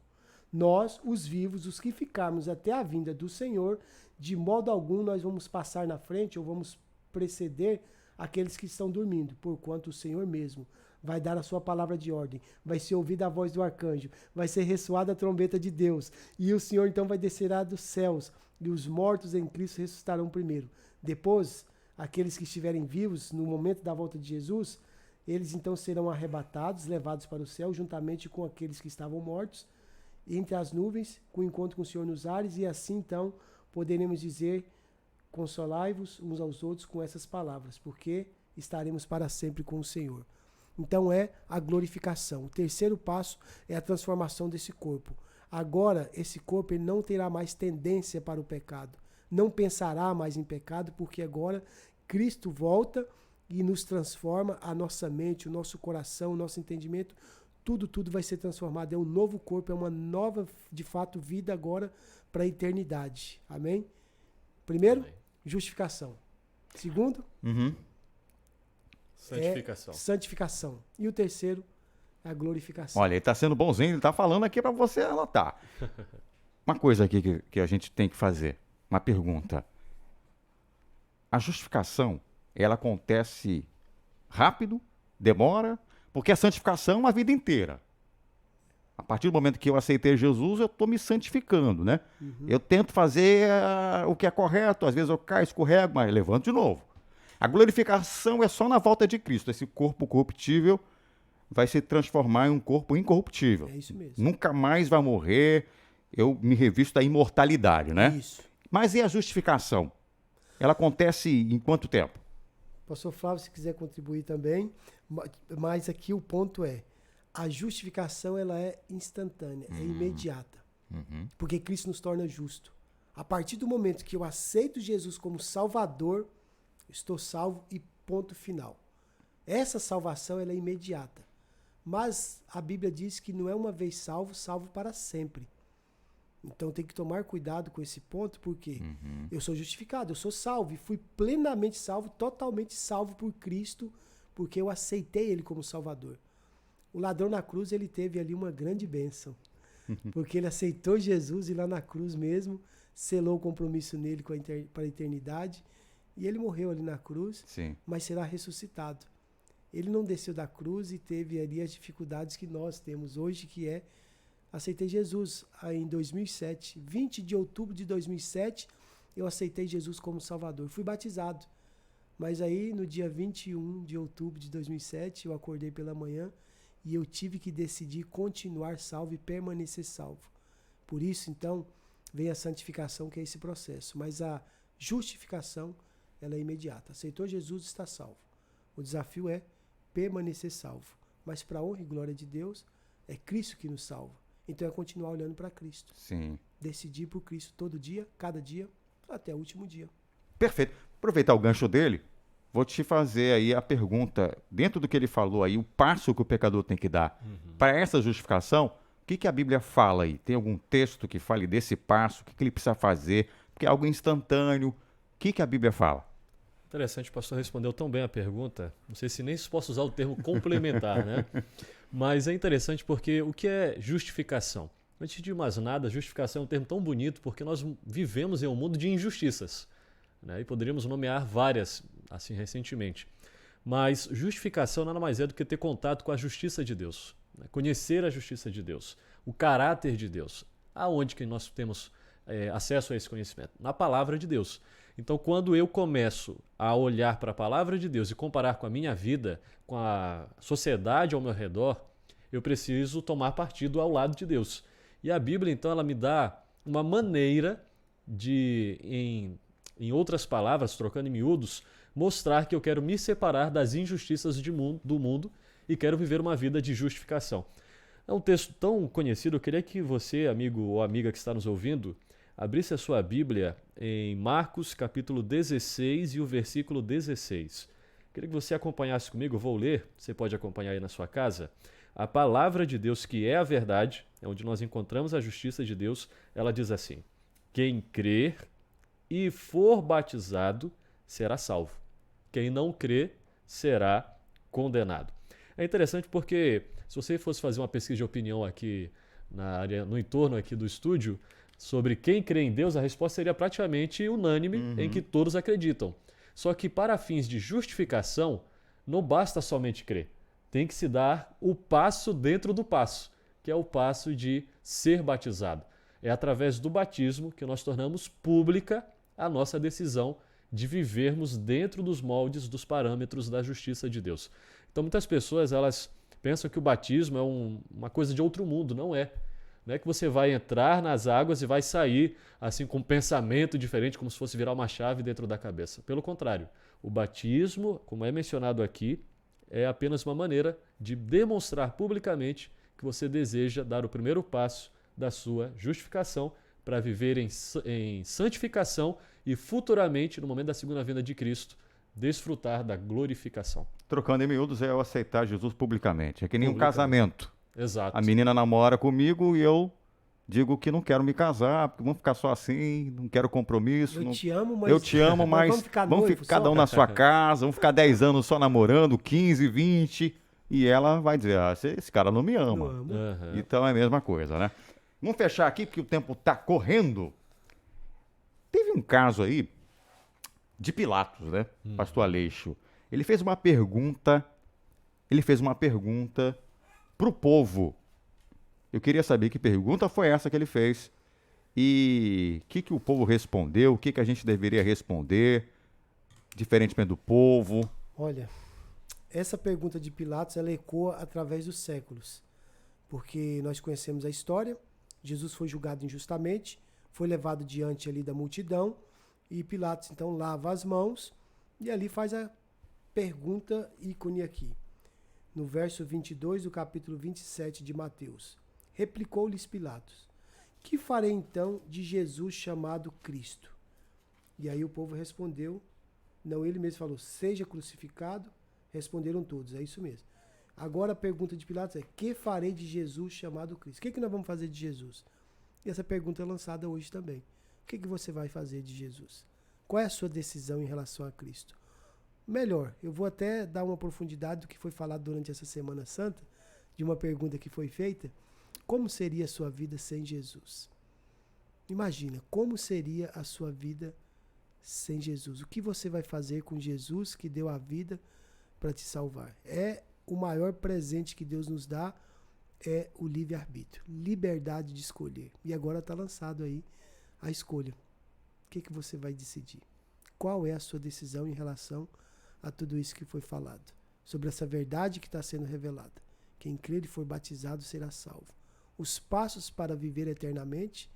nós, os vivos, os que ficarmos até a vinda do Senhor, de modo algum nós vamos passar na frente ou vamos preceder aqueles que estão dormindo, porquanto o Senhor mesmo vai dar a sua palavra de ordem, vai ser ouvida a voz do arcanjo, vai ser ressoada a trombeta de Deus, e o Senhor então vai descerá dos céus, e os mortos em Cristo ressuscitarão primeiro. Depois, aqueles que estiverem vivos no momento da volta de Jesus, eles então serão arrebatados, levados para o céu, juntamente com aqueles que estavam mortos, entre as nuvens, com o encontro com o Senhor nos ares, e assim então poderemos dizer: consolai-vos uns aos outros com essas palavras, porque estaremos para sempre com o Senhor. Então é a glorificação. O terceiro passo é a transformação desse corpo. Agora, esse corpo ele não terá mais tendência para o pecado, não pensará mais em pecado, porque agora Cristo volta e nos transforma, a nossa mente, o nosso coração, o nosso entendimento, tudo vai ser transformado. É um novo corpo, é uma nova, de fato, vida agora para a eternidade. Amém? Primeiro, amém. Justificação. Segundo, santificação. Santificação. E o terceiro, a glorificação. Olha, ele está sendo bonzinho, ele está falando aqui para você anotar. Uma coisa aqui que a gente tem que fazer, uma pergunta. A justificação, ela acontece rápido, demora, porque a santificação é uma vida inteira. A partir do momento que eu aceitei Jesus, eu estou me santificando, né? Eu tento fazer o que é correto, às vezes eu caio, escorrego, mas levanto de novo. A glorificação é só na volta de Cristo. Esse corpo corruptível vai se transformar em um corpo incorruptível. É isso mesmo. Nunca mais vai morrer. Eu me revisto da imortalidade, né? Isso. Mas e a justificação? Ela acontece em quanto tempo? Pastor Flávio, se quiser contribuir também, mas aqui o ponto é, a justificação ela é instantânea, é imediata. Porque Cristo nos torna justo. A partir do momento que eu aceito Jesus como Salvador, estou salvo e ponto final. Essa salvação ela é imediata. Mas a Bíblia diz que não é uma vez salvo, salvo para sempre. Então tem que tomar cuidado com esse ponto, porque eu sou justificado, eu sou salvo, e fui plenamente salvo, totalmente salvo por Cristo, porque eu aceitei Ele como Salvador. O ladrão na cruz, ele teve ali uma grande bênção, porque ele aceitou Jesus e lá na cruz mesmo, selou o compromisso nele para a eternidade, e ele morreu ali na cruz, sim, mas será ressuscitado. Ele não desceu da cruz e teve ali as dificuldades que nós temos hoje, que é aceitei Jesus em 2007, 20 de outubro de 2007, eu aceitei Jesus como Salvador. Fui batizado, mas aí no dia 21 de outubro de 2007, eu acordei pela manhã e eu tive que decidir continuar salvo e permanecer salvo. Por isso, então, vem a santificação, que é esse processo. Mas a justificação, ela é imediata. Aceitou Jesus, está salvo. O desafio é permanecer salvo. Mas para a honra e glória de Deus, é Cristo que nos salva. Então é continuar olhando para Cristo. Sim. Decidir por Cristo todo dia, cada dia, até o último dia. Perfeito. Aproveitar o gancho dele, vou te fazer aí a pergunta, dentro do que ele falou aí, o passo que o pecador tem que dar para essa justificação, o que a Bíblia fala aí? Tem algum texto que fale desse passo? O que ele precisa fazer? Porque é algo instantâneo. O que a Bíblia fala? Interessante, o pastor respondeu tão bem a pergunta. Não sei se nem se posso usar o termo complementar, né? Mas é interessante porque o que é justificação? Antes de mais nada, justificação é um termo tão bonito porque nós vivemos em um mundo de injustiças, né? E poderíamos nomear várias, assim, recentemente. Mas justificação nada mais é do que ter contato com a justiça de Deus, né? Conhecer a justiça de Deus, o caráter de Deus. Aonde que nós temos acesso a esse conhecimento? Na palavra de Deus. Então, quando eu começo a olhar para a palavra de Deus e comparar com a minha vida, com a sociedade ao meu redor, eu preciso tomar partido ao lado de Deus. E a Bíblia, então, ela me dá uma maneira de, em outras palavras, trocando em miúdos, mostrar que eu quero me separar das injustiças do mundo e quero viver uma vida de justificação. É um texto tão conhecido, eu queria que você, amigo ou amiga que está nos ouvindo, abrisse a sua Bíblia em Marcos capítulo 16 e o versículo 16. Queria que você acompanhasse comigo, eu vou ler, você pode acompanhar aí na sua casa. A palavra de Deus, que é a verdade, é onde nós encontramos a justiça de Deus, ela diz assim: quem crer e for batizado será salvo. Quem não crer será condenado. É interessante porque se você fosse fazer uma pesquisa de opinião aqui na área, no entorno aqui do estúdio, sobre quem crê em Deus, a resposta seria praticamente unânime, em que todos acreditam. Só que para fins de justificação, não basta somente crer. tem que se dar o passo dentro do passo, que é o passo de ser batizado. É através do batismo que nós tornamos pública a nossa decisão de vivermos dentro dos moldes, dos parâmetros da justiça de Deus. Então muitas pessoas elas pensam que o batismo é uma coisa de outro mundo. Não é. Não é que você vai entrar nas águas e vai sair assim com um pensamento diferente, como se fosse virar uma chave dentro da cabeça. Pelo contrário, o batismo, como é mencionado aqui, é apenas uma maneira de demonstrar publicamente que você deseja dar o primeiro passo da sua justificação para viver em santificação e futuramente, no momento da segunda vinda de Cristo, desfrutar da glorificação. Trocando em miúdos, é eu aceitar Jesus publicamente. É que nem um casamento. Exato. A menina namora comigo e eu digo que não quero me casar, porque vamos ficar só assim, não quero compromisso. Eu te amo, mas vamos ficar cada um na sua casa, vamos ficar 10 anos só namorando, 15, 20, e ela vai dizer, esse cara não me ama. Então é a mesma coisa, né? Vamos fechar aqui, porque o tempo está correndo. Teve um caso aí de Pilatos, né? Pastor Aleixo. Ele fez uma pergunta para o povo. Eu queria saber que pergunta foi essa que ele fez e o que o povo respondeu, o que a gente deveria responder, diferentemente do povo. Olha, essa pergunta de Pilatos, ela ecoa através dos séculos, porque nós conhecemos a história. Jesus foi julgado injustamente, foi levado diante ali da multidão e Pilatos então lava as mãos e ali faz a pergunta ícone aqui. No verso 22 do capítulo 27 de Mateus. Replicou-lhes Pilatos: que farei então de Jesus chamado Cristo? E aí o povo respondeu, não, ele mesmo falou, seja crucificado. Responderam todos, é isso mesmo. Agora a pergunta de Pilatos é: que farei de Jesus chamado Cristo? O que nós vamos fazer de Jesus? E essa pergunta é lançada hoje também. O que você vai fazer de Jesus? Qual é a sua decisão em relação a Cristo? Melhor, eu vou até dar uma profundidade do que foi falado durante essa Semana Santa, de uma pergunta que foi feita: como seria a sua vida sem Jesus? Imagina, como seria a sua vida sem Jesus? O que você vai fazer com Jesus que deu a vida para te salvar? É o maior presente que Deus nos dá, é o livre-arbítrio, liberdade de escolher. E agora está lançado aí a escolha. O que você vai decidir? Qual é a sua decisão em relação a tudo isso que foi falado? Sobre essa verdade que está sendo revelada. Quem crer e for batizado será salvo. Os passos para viver eternamente,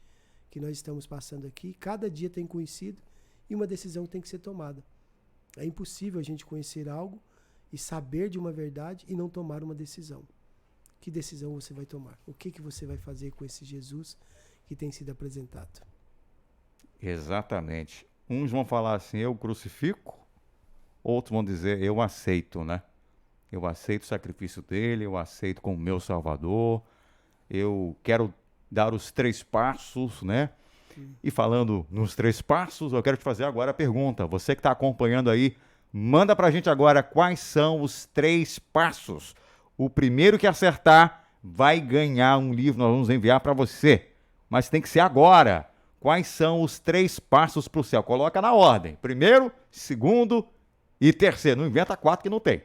que nós estamos passando aqui, cada dia tem conhecido e uma decisão tem que ser tomada. É impossível a gente conhecer algo e saber de uma verdade e não tomar uma decisão. Que decisão você vai tomar? O que você vai fazer com esse Jesus que tem sido apresentado? Exatamente. Uns vão falar assim, eu crucifico, outros vão dizer, eu aceito, né? Eu aceito o sacrifício dele, eu aceito como meu Salvador, eu quero dar os 3 passos, né? E falando nos 3 passos, eu quero te fazer agora a pergunta. Você que está acompanhando aí, manda pra gente agora quais são os 3 passos. O primeiro que acertar vai ganhar um livro, nós vamos enviar para você. Mas tem que ser agora. Quais são os 3 passos para o céu? Coloca na ordem. Primeiro, segundo e terceiro. Não inventa 4 que não tem.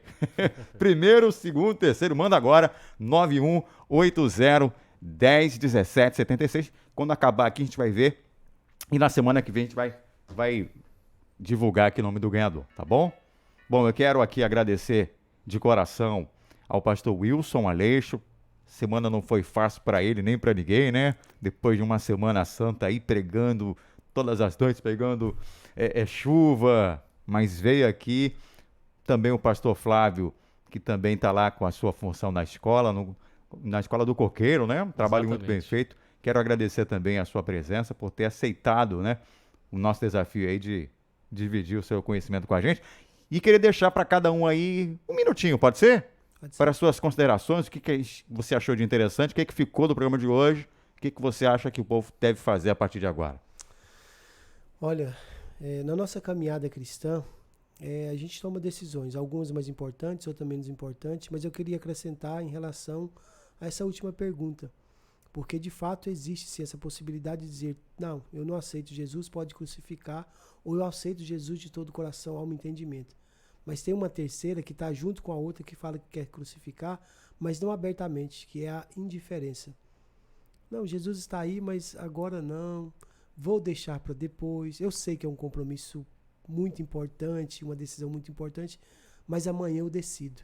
Primeiro, segundo, terceiro. Manda agora 9180101776. Quando acabar aqui a gente vai ver. E na semana que vem a gente vai divulgar aqui o nome do ganhador, tá bom? Bom, eu quero aqui agradecer de coração ao pastor Wilson Aleixo. Semana não foi fácil para ele nem para ninguém, né? Depois de uma Semana Santa aí pregando todas as noites, pegando chuva, mas veio aqui. Também o pastor Flávio, que também está lá com a sua função na escola, na Escola do Coqueiro, né? Um trabalho muito bem feito. Quero agradecer também a sua presença por ter aceitado, né, o nosso desafio aí de dividir o seu conhecimento com a gente. E queria deixar para cada um aí um minutinho, pode ser? Para as suas considerações, o que você achou de interessante, o que ficou do programa de hoje, o que você acha que o povo deve fazer a partir de agora? Olha, na nossa caminhada cristã, a gente toma decisões, algumas mais importantes, outras menos importantes, mas eu queria acrescentar em relação a essa última pergunta, porque de fato existe sim essa possibilidade de dizer, não, eu não aceito Jesus, pode crucificar, ou eu aceito Jesus de todo o coração, alma e entendimento. Mas tem uma terceira que está junto com a outra que fala que quer crucificar, mas não abertamente, que é a indiferença. Não, Jesus está aí, mas agora não. Vou deixar para depois. Eu sei que é um compromisso muito importante, uma decisão muito importante, mas amanhã eu decido.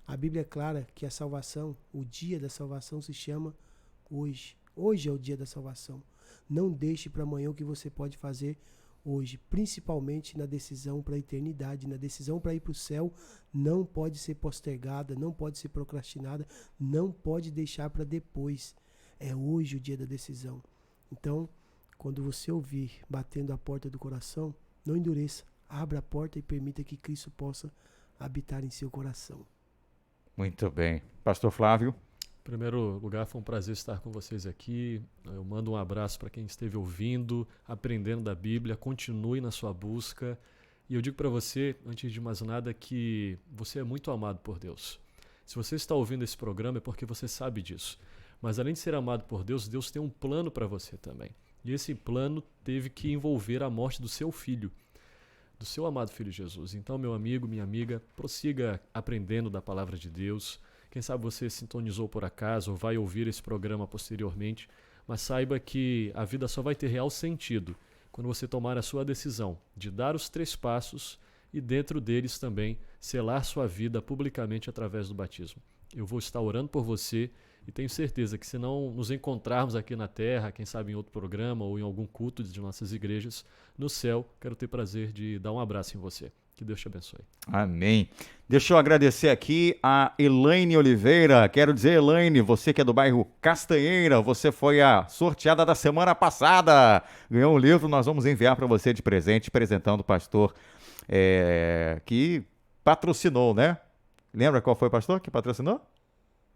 A Bíblia é clara que a salvação, o dia da salvação se chama hoje. Hoje é o dia da salvação. Não deixe para amanhã o que você pode fazer hoje, principalmente na decisão para a eternidade, na decisão para ir para o céu, não pode ser postergada, não pode ser procrastinada, não pode deixar para depois. É hoje o dia da decisão. Então, quando você ouvir batendo a porta do coração, não endureça, abra a porta e permita que Cristo possa habitar em seu coração. Muito bem. Pastor Flávio? Em primeiro lugar, foi um prazer estar com vocês aqui. Eu mando um abraço para quem esteve ouvindo, aprendendo da Bíblia. Continue na sua busca. E eu digo para você, antes de mais nada, que você é muito amado por Deus. Se você está ouvindo esse programa é porque você sabe disso. Mas além de ser amado por Deus, Deus tem um plano para você também. E esse plano teve que envolver a morte do seu filho, do seu amado Filho Jesus. Então, meu amigo, minha amiga, prossiga aprendendo da palavra de Deus. Quem sabe você sintonizou por acaso ou vai ouvir esse programa posteriormente, mas saiba que a vida só vai ter real sentido quando você tomar a sua decisão de dar os 3 passos e dentro deles também selar sua vida publicamente através do batismo. Eu vou estar orando por você e tenho certeza que se não nos encontrarmos aqui na terra, quem sabe em outro programa ou em algum culto de nossas igrejas, no céu, quero ter prazer de dar um abraço em você. Que Deus te abençoe. Amém. Deixa eu agradecer aqui a Elaine Oliveira. Quero dizer, Elaine, você que é do bairro Castanheira, você foi a sorteada da semana passada. Ganhou um livro, nós vamos enviar para você de presente, apresentando o pastor que patrocinou, né? Lembra qual foi o pastor que patrocinou?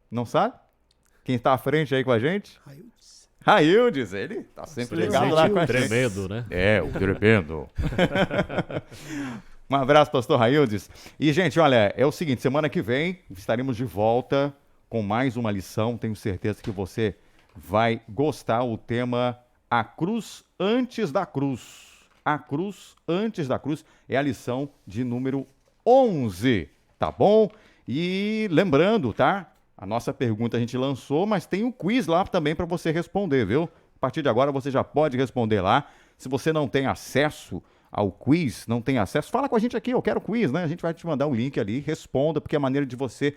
Não sabe? Quem está à frente aí com a gente? Raildes, ele tá sempre ligado lá com a gente. Tremendo, né? É, o tremendo. Um abraço, pastor Raildes. E, gente, olha, é o seguinte, semana que vem estaremos de volta com mais uma lição. Tenho certeza que você vai gostar. O tema A Cruz Antes da Cruz. A Cruz Antes da Cruz é a lição de número 11, tá bom? E lembrando, tá? A nossa pergunta a gente lançou, mas tem um quiz lá também para você responder, viu? A partir de agora você já pode responder lá. Se você não tem acesso ao quiz, não tem acesso, fala com a gente aqui, eu quero quiz, né? A gente vai te mandar o link ali, responda, porque é a maneira de você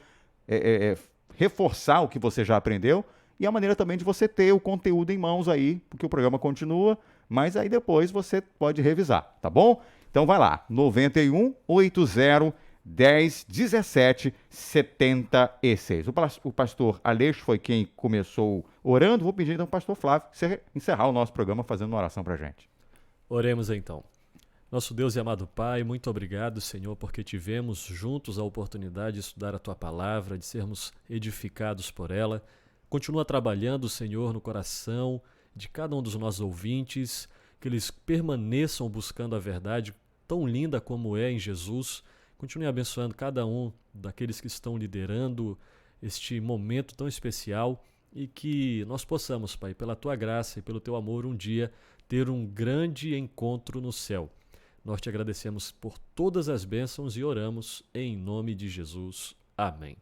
reforçar o que você já aprendeu e a maneira também de você ter o conteúdo em mãos aí, porque o programa continua, mas aí depois você pode revisar, tá bom? Então vai lá, 91 80 10 17 76. O pastor Aleixo foi quem começou orando. Vou pedir então ao pastor Flávio você encerrar o nosso programa fazendo uma oração pra gente. Oremos então. Nosso Deus e amado Pai, muito obrigado, Senhor, porque tivemos juntos a oportunidade de estudar a Tua Palavra, de sermos edificados por ela. Continua trabalhando, Senhor, no coração de cada um dos nossos ouvintes, que eles permaneçam buscando a verdade tão linda como é em Jesus. Continue abençoando cada um daqueles que estão liderando este momento tão especial e que nós possamos, Pai, pela Tua graça e pelo Teu amor, um dia ter um grande encontro no céu. Nós te agradecemos por todas as bênçãos e oramos em nome de Jesus. Amém.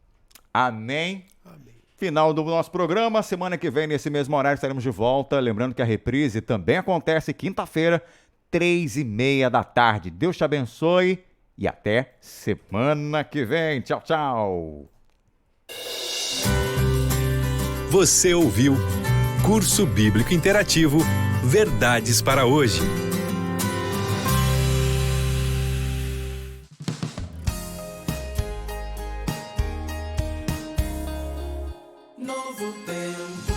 Amém. Amém. Final do nosso programa. Semana que vem, nesse mesmo horário, estaremos de volta. Lembrando que a reprise também acontece quinta-feira, 3h30 da tarde. Deus te abençoe e até semana que vem. Tchau, tchau. Você ouviu Curso Bíblico Interativo Verdades para Hoje. Novo tempo.